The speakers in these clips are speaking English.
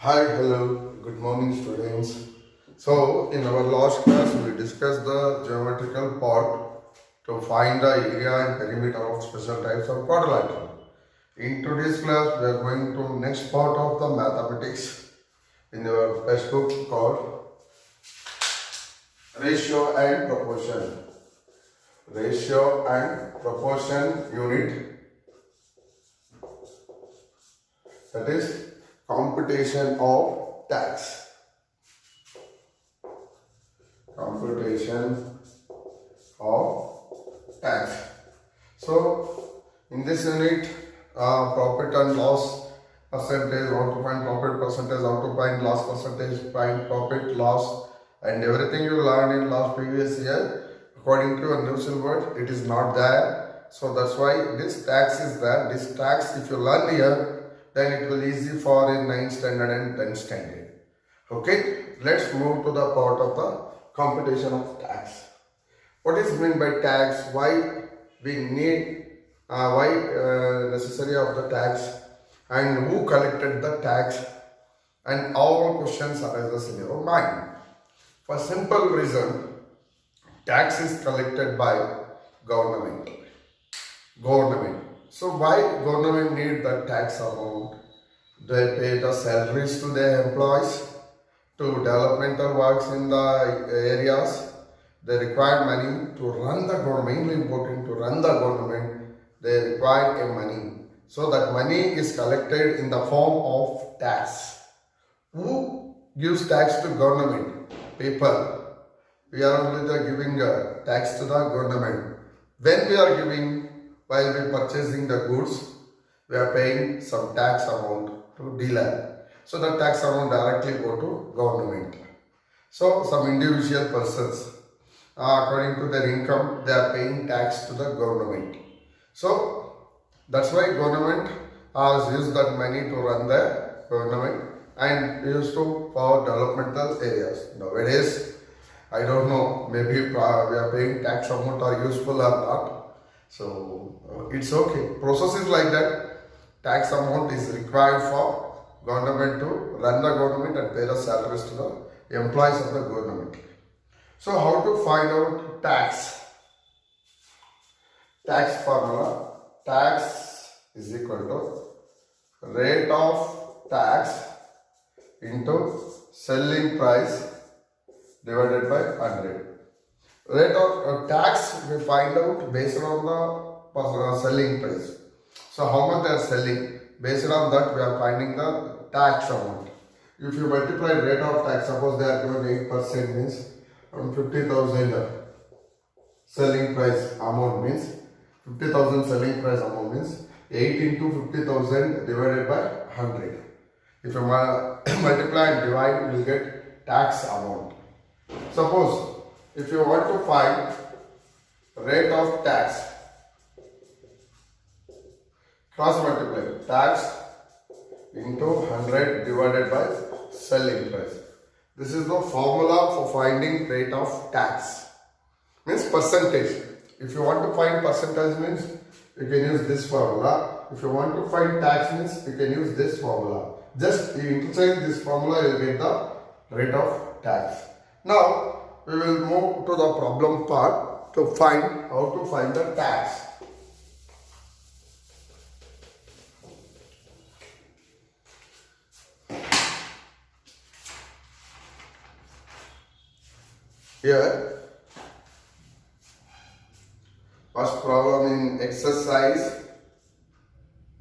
Hi, hello, good morning, students. So, in our last class, we discussed the geometrical part to find the area and perimeter of special types of quadrilateral. In today's class, we are going to next part of the mathematics in your textbook called ratio and proportion. Ratio and proportion unit, that is computation of tax. Computation of tax. So, in this unit, profit and loss percentage, how to find profit percentage, how to find loss percentage, find profit, loss, and everything you learned in last previous year. According to a new syllabus, it is not there. So that's why this tax is there. This tax, if you learn here, then it will easy for in 9th standard and 10th standard. Okay, let's move to the part of the computation of tax. What is meant by tax? Why we need? Why necessary of the tax? And who collected the tax? And all questions arises in your mind. For simple reason, tax is collected by government. So why government need the tax amount? They pay the salaries to their employees, to developmental works in the areas. They require money to run the government. Mainly important to run the government, they require a money. So that money is collected in the form of tax. Who gives tax to government? People. We are only giving tax to the government. When we are giving, while we purchasing the goods, we are paying some tax amount to dealer. So the tax amount directly go to government. So some individual persons, according to their income, they are paying tax to the government. So that's why government has used that money to run the government and used to for developmental areas. Nowadays, I don't know, maybe we are paying tax amount are useful or not. So it's okay. Process is like that. Tax amount is required for government to run the government and pay the salaries to the employees of the government. So how to find out tax? Tax formula. Tax is equal to rate of tax into selling price divided by 100. Rate of tax we find out based on the selling price. So how much they are selling, based on that we are finding the tax amount. If you multiply rate of tax, suppose they are given 8% means 50,000 selling price amount means 50,000 selling price amount means 8 into 50,000 divided by 100. If you multiply and divide, you will get tax amount. Suppose if you want to find rate of tax, cross multiply tax into 100 divided by selling price. This is the formula for finding rate of tax. Means percentage. If you want to find percentage means you can use this formula. If you want to find tax means you can use this formula. Just you interchange this formula, you will get the rate of tax. Now we will move to the problem part to find how to find the tax. Here, first problem in exercise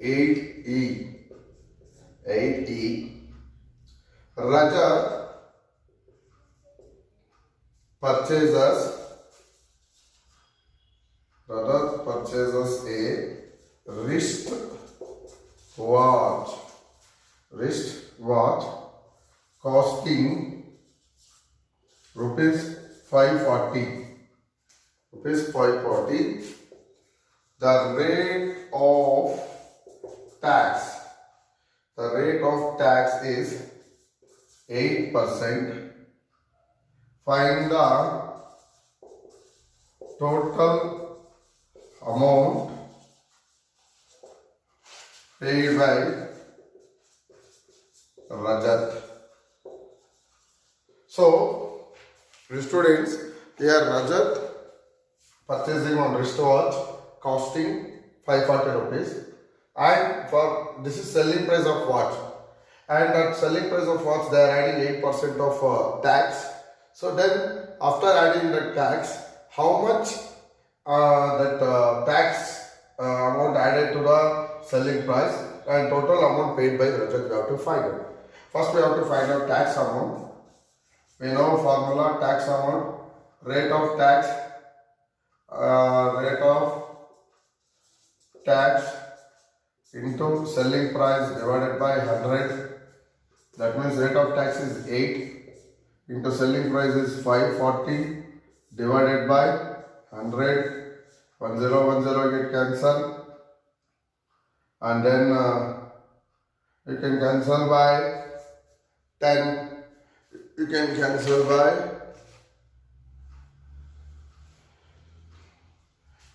8E. 8E. Rajat purchases a wrist watch costing rupees 540. The rate of tax is 8%. Find the total amount paid by Rajat. So, students, here Rajat purchasing on wristwatch costing 540 rupees, and for this is selling price of watch, and at selling price of watch they are adding 8% of tax. So then after adding the tax, how much that tax amount added to the selling price and total amount paid by Rajat we have to find out. First we have to find out tax amount. We know formula tax amount, rate of tax, into selling price divided by 100. That means rate of tax is 8 into selling price is 540 divided by 100. 1010 get cancelled, and then you can cancel by 10. You can cancel by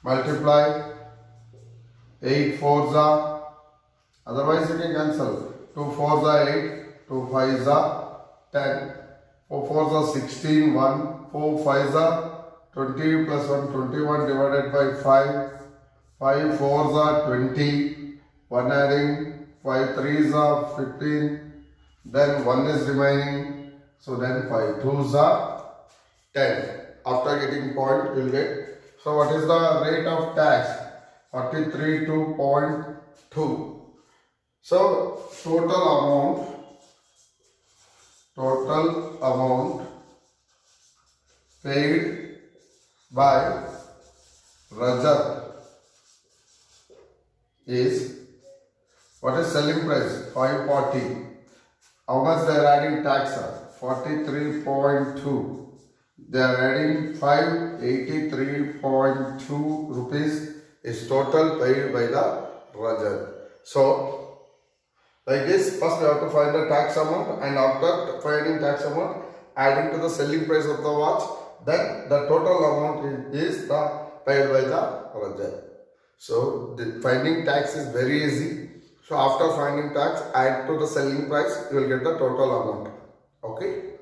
multiply 8 4s are, otherwise you can cancel 2 4s are 8, 2 5s are 10, 4 4s are 16, 1 4 5s are 20 plus 1 21 divided by 5, 5 4s are 20, 1 adding 5 3s are 15, then 1 is remaining, so then 5 2s are 10. After getting point you will get. So what is the rate of tax? 43.2. So total amount paid by Rajat is, what is selling price? 540. How much they are adding tax? 43.2. They are adding 583.2 rupees is total paid by the Rajat. So like this, first we have to find the tax amount, and after finding tax amount, adding to the selling price of the watch, then the total amount is the paid by the Rajat. So the finding tax is very easy. So after finding tax, add to the selling price, you will get the total amount. Okay.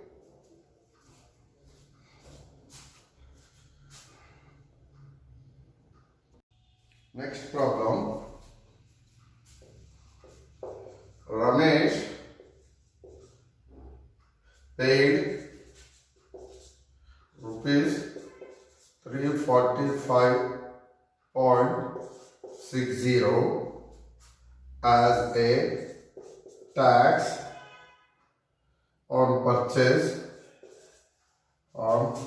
Next problem. Ramesh paid rupees 345.60 as a tax on purchase of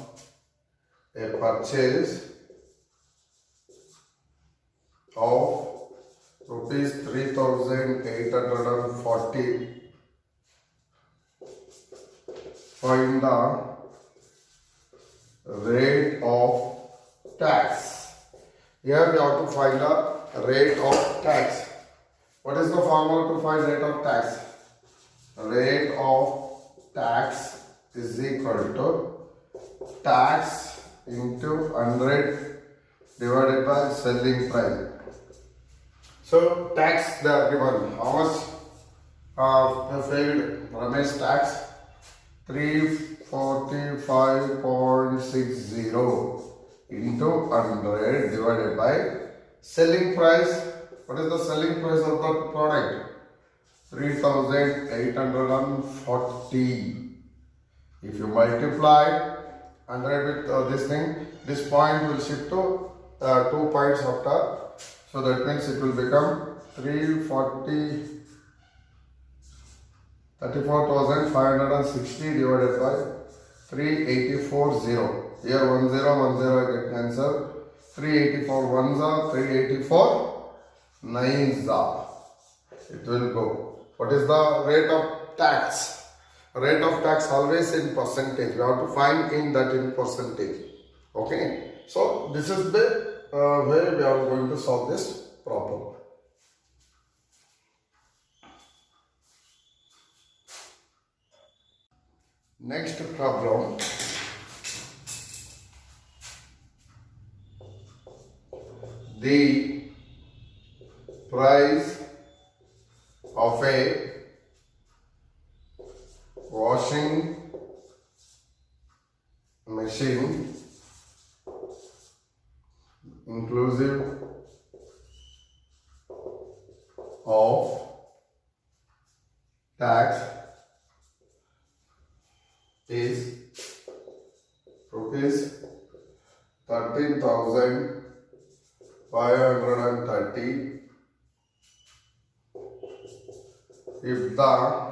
rupees 3,840. Find the rate of tax. Here we have to find the rate of tax. What is the formula to find rate of tax? Rate of tax is equal to tax into 100 divided by selling price. So tax they are given. How much paid Ramesh tax? 345.60 into 100 divided by selling price. What is the selling price of the product? 3,840. If you multiply 100 with this thing, this point will shift to 2 points after. So that means it will become 34,560 divided by 384.0. Here 10 get cancelled. 384 ones are 384 nines are. It will go. What is the rate of tax? Rate of tax always in percentage. We have to find in that in percentage. Okay. So this is the way we are going to solve this problem. Next problem. The price of a washing machine inclusive of tax is rupees 13,530 if the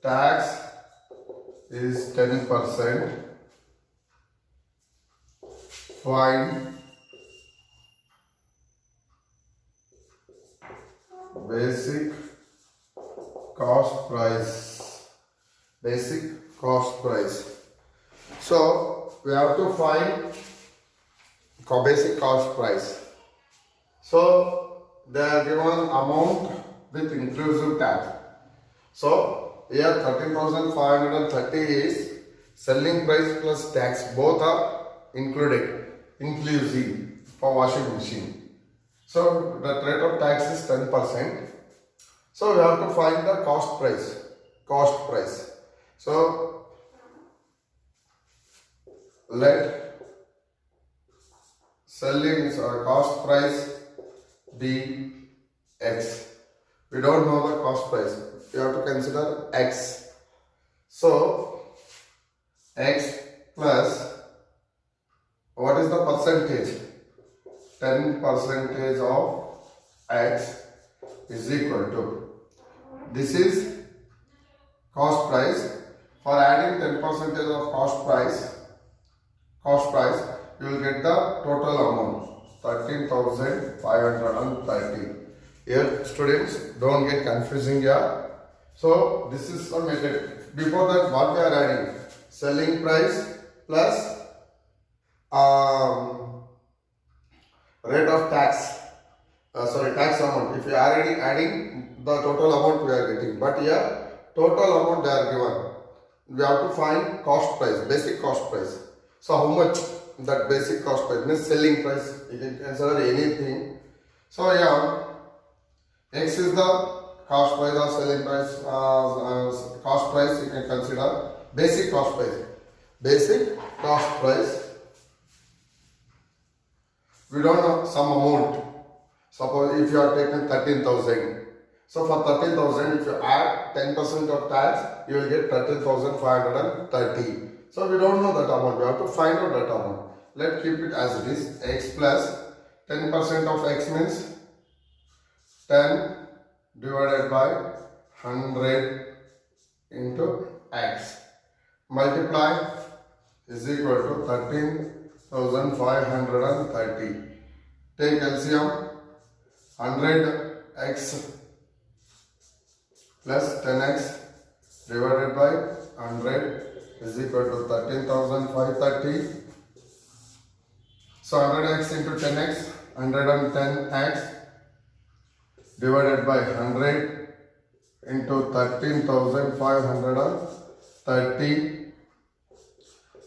tax is 10%. Find basic cost price. Basic cost price. So we have to find basic cost price. So they are given amount with inclusive tax. So here 13,530 is selling price plus tax. Both are included, inclusive for washing machine. So the rate of tax is 10%. So we have to find the cost price. Cost price. So let selling cost price be X. We don't know the cost price. We have to consider X. So X plus what is the percentage? 10% of X is equal to, this is cost price. For adding 10% of cost price, you will get the total amount 13,530. Here students, don't get confusing here. So this is the method. Before that, what we are adding? Selling price plus rate of tax. Tax amount. If you are already adding the total amount we are getting, but here total amount they are given. We have to find cost price, basic cost price. So how much that basic cost price means selling price. You can consider anything. So yeah, X is the cost price or selling price. Cost price you can consider basic cost price. Basic cost price. We don't know some amount. Suppose if you are taking 13,000. So for 13,000, if you add 10% of tax, you will get 13,530. So we don't know that amount. We have to find out that amount. Let's keep it as it is. X plus 10% of X means 10 divided by 100 into X. Multiply is equal to 13,530. Take LCM. 100x plus 10x divided by 100 is equal to 13,530. So 100x into 10x, 110x divided by 100 into 13,530.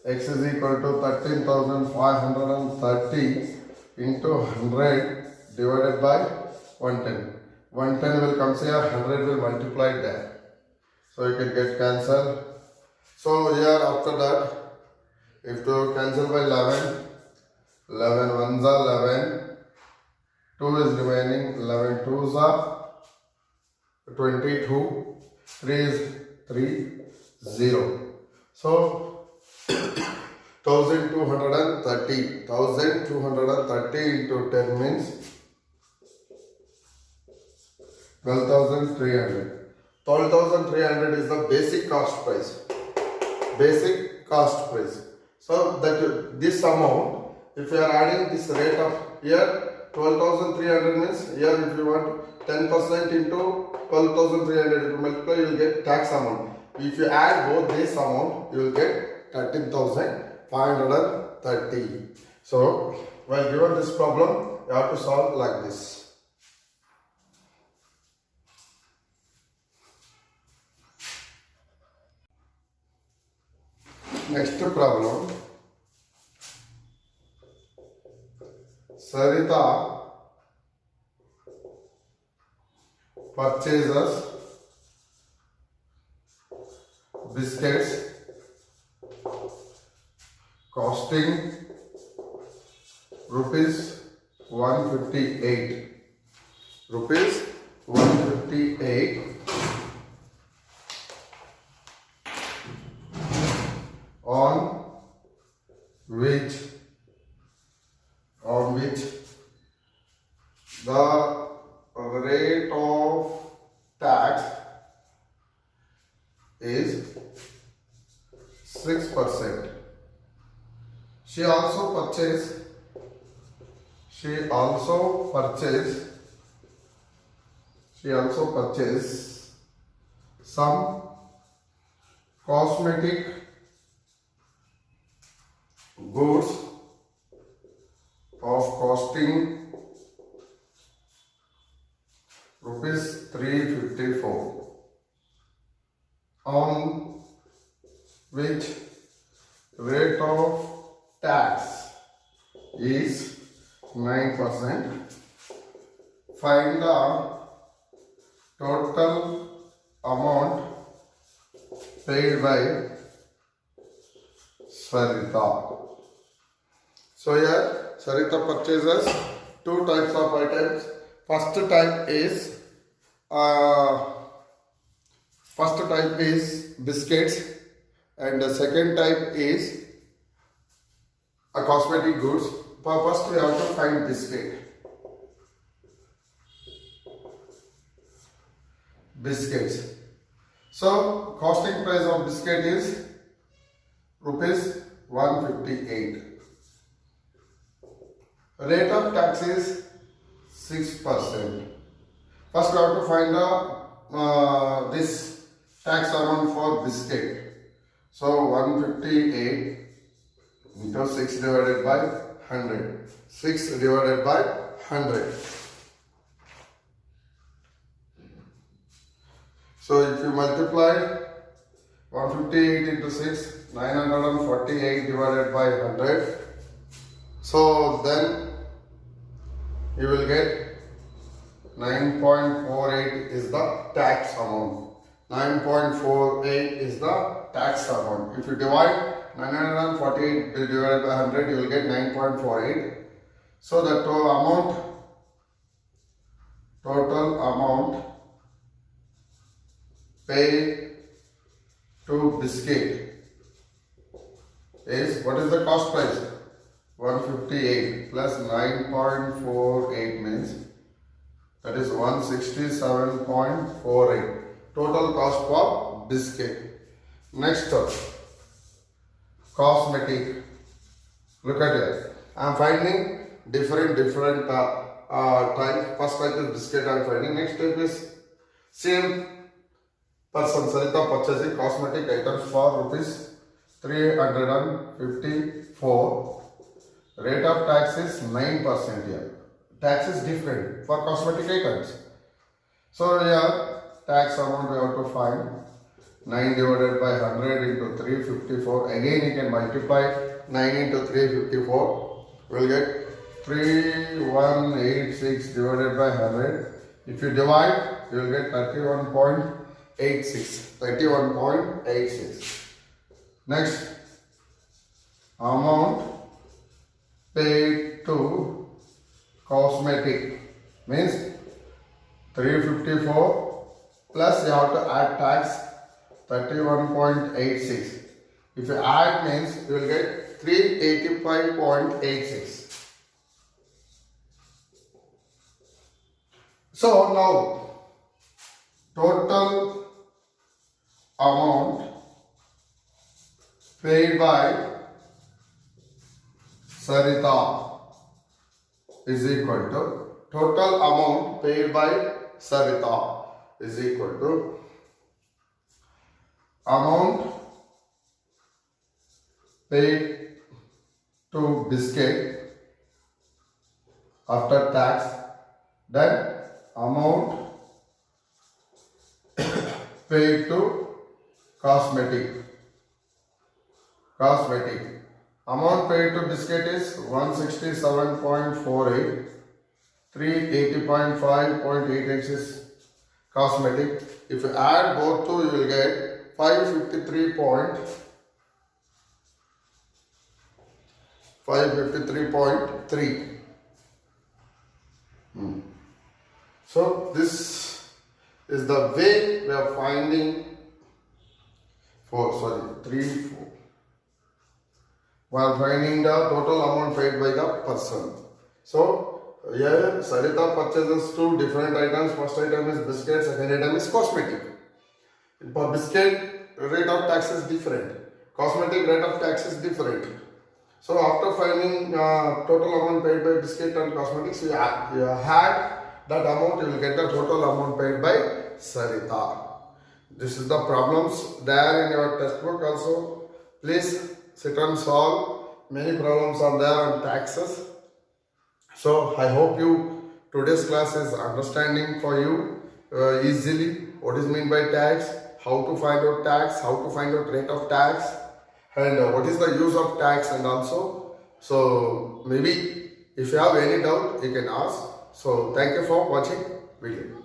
X is equal to 13,530 into 100 divided by 110. 110 will come here, 100 will multiply there. So you can get cancelled. So here after that, if to cancel by 11, 11 ones are 11, 2 is remaining, 11 twos are 22, 3 is 3, 0. So 1230 into 10 means 12,300. 12,300 is the basic cost price. Basic cost price. So that this amount, if you are adding this rate of here 12,300 means here if you want 10% into 12,300 if you multiply you will get tax amount. If you add both this amount you will get 13,530. So while given this problem you have to solve like this. Next problem. Sarita purchases biscuits costing rupees 158. Rupees 158 on which the rate of tax is 6%. She also purchased some cosmetic goods of costing rupees 354, on which rate of tax is 9%. Find the total amount paid by Sarita. So here Sarita purchases two types of items. First type is biscuits, and the second type is a cosmetic goods. First we have to find biscuits. So costing price of biscuit is rupees 158. Rate of tax is 6%. First we have to find this tax amount for biscuit. So 158 into 6 divided by 100. 6 divided by 100. So if you multiply 158 into 6, 948 divided by 100. So then you will get 9.48 is the tax amount. 9.48 is the tax amount. If you divide 948 divided by 100, you will get 9.48. So the total amount paid to biscuit is, what is the cost price? 158 plus 9.48 means that is 167.48. Total cost for biscuit. Next up, cosmetic. Look at it. I am finding different types. First type is biscuit I am finding. Next type is same person Sarita purchasing cosmetic items for rupees 354. Rate of tax is 9% here. Tax is different for cosmetic items. So here tax amount we have to find. 9 divided by 100 into 354. Again you can multiply 9 into 354. We will get 3186 divided by 100. If you divide, you will get 31.86. 31.86. Next, amount paid to cosmetic means 354 plus you have to add tax 31.86. If you add means you will get 385.86. So now total amount paid by Sarita is equal to total amount paid by Sarita is equal to amount paid to biscuit after tax, then amount paid to cosmetic. Amount paid to biscuit is 167.48. 380.5.86 is cosmetic. If you add both two, you will get 553.3. So this is the way we are finding 3, 4. We are finding the total amount paid by the person. So here Sarita purchases 2 different items. First item is biscuit, second item is cosmetic. For biscuit, rate of tax is different. Cosmetic rate of tax is different. So after finding total amount paid by biscuit and cosmetics, you had that amount, you will get the total amount paid by Sarita. This is the problems there in your textbook also. Please sit and solve. Many problems are there on taxes. So I hope today's class is understanding for you easily what is meant by tax, how to find out tax, how to find out rate of tax, and what is the use of tax, and also, so maybe if you have any doubt you can ask. So thank you for watching video.